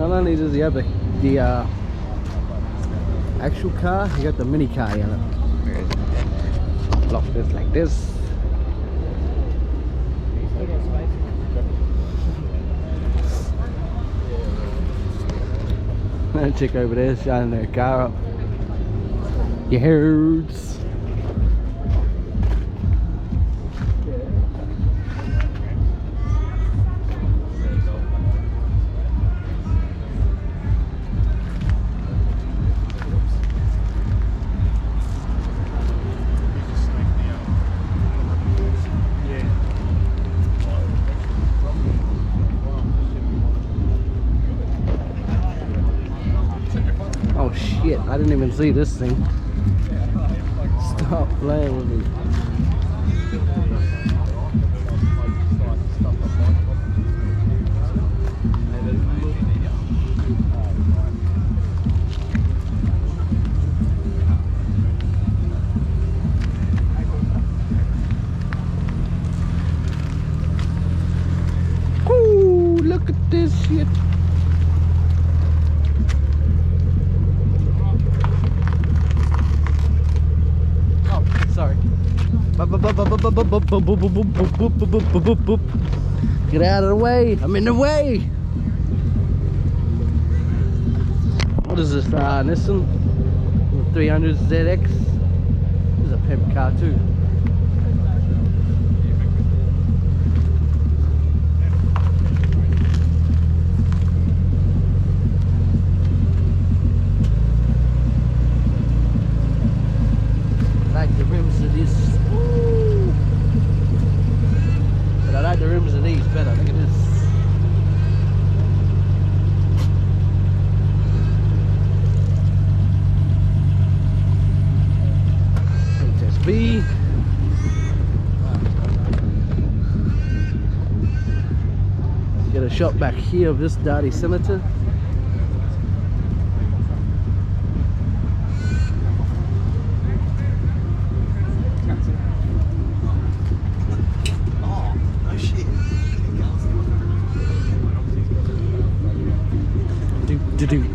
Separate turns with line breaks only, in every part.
not only does he have the actual car, he got the mini car in it. Lock this like this. That chick over there shining their car up. Your hurts. Oh shit, I didn't even see this thing. Stop playing with me. Ooh, look at this shit. Sorry. Get out of the way. I'm in the way. What is this? Nissan 300 ZX. This is a pimp car too. I like the rims of this. Ooh. But I like the rims of these better. Look at this. HSB. Get a shot back here of this dirty Senator.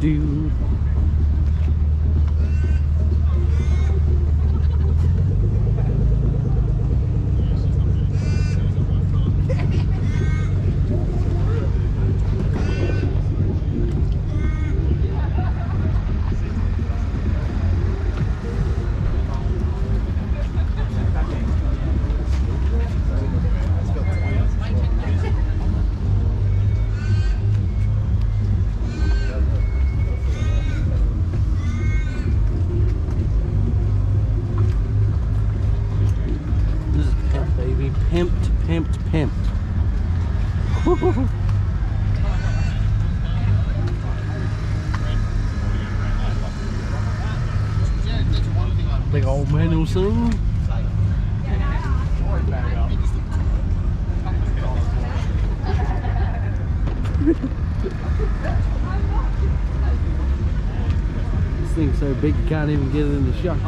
Do. Pimped. Big old manual thing. This thing's so big you can't even get it in the shop.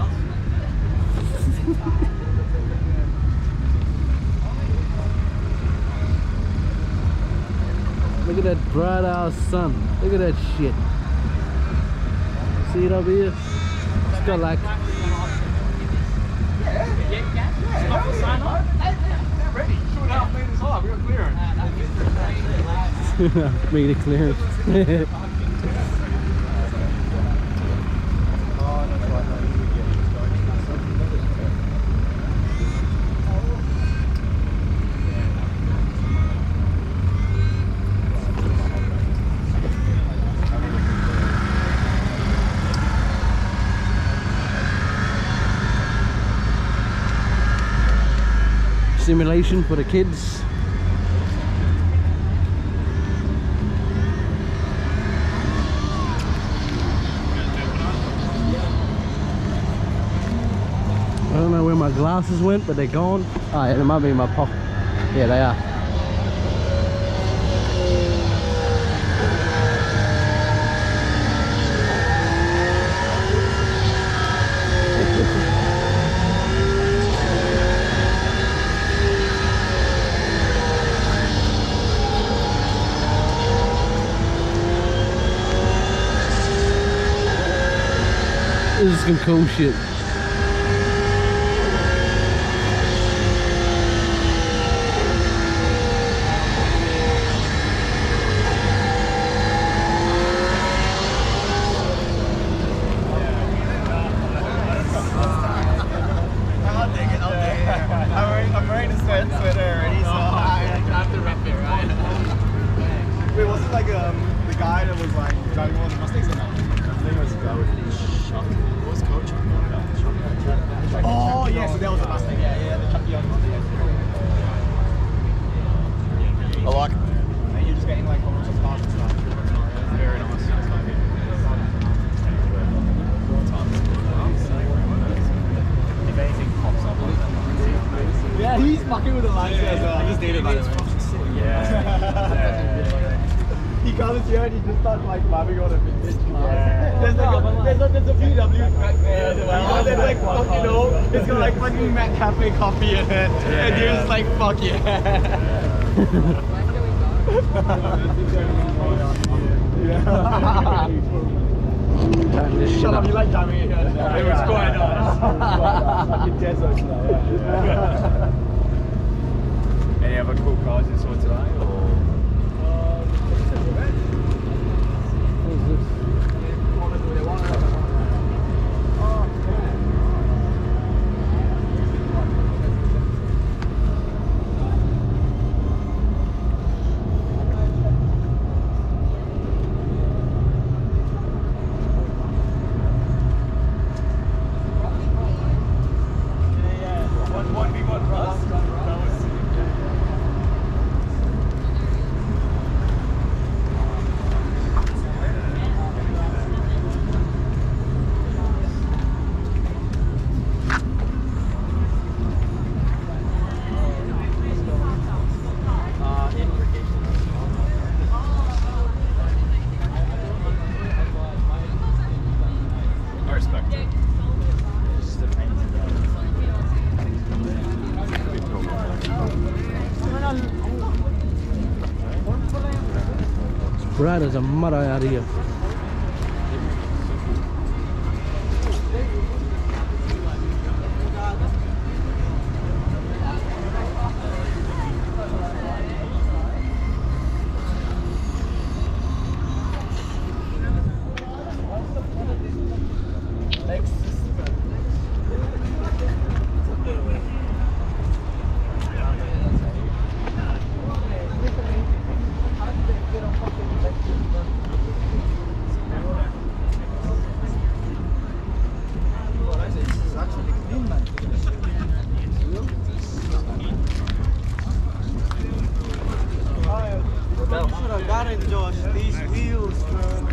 Look at that bright ass sun. Look at that shit. See it over here? It's got like... Meter clearance. Simulation for the kids. I don't know where my glasses went, but they're gone. Oh yeah, they might be in my pocket. Yeah, they are. This is some cool shit.
I'm wearing a sweater already, so I have to rep it, right? Wait, wasn't like the guy that was like driving one of the Mustangs or no? I think it was the guy with Chuck. What was coach? Oh yeah, so that was the Mustang. Yeah, the Chucky on the Mustang. I like it. And you're just getting like commercial cars and stuff. It's very nice. If anything pops up, yeah, he's fucking with the lights as well. I just dated by the way. Yeah. He comes here and he just starts like vibing on a vintage car. Yeah. There's a VW back there as well. There's like fucking, it's got like fucking Mac Cafe coffee in it. And you're just like, fuck yeah. Shut up, you like jamming it here. It was quite nice. Fucking desert now, yeah. Any other cool cars you saw today? Or?
Bright as a mother out here.
Josh, these wheels, man.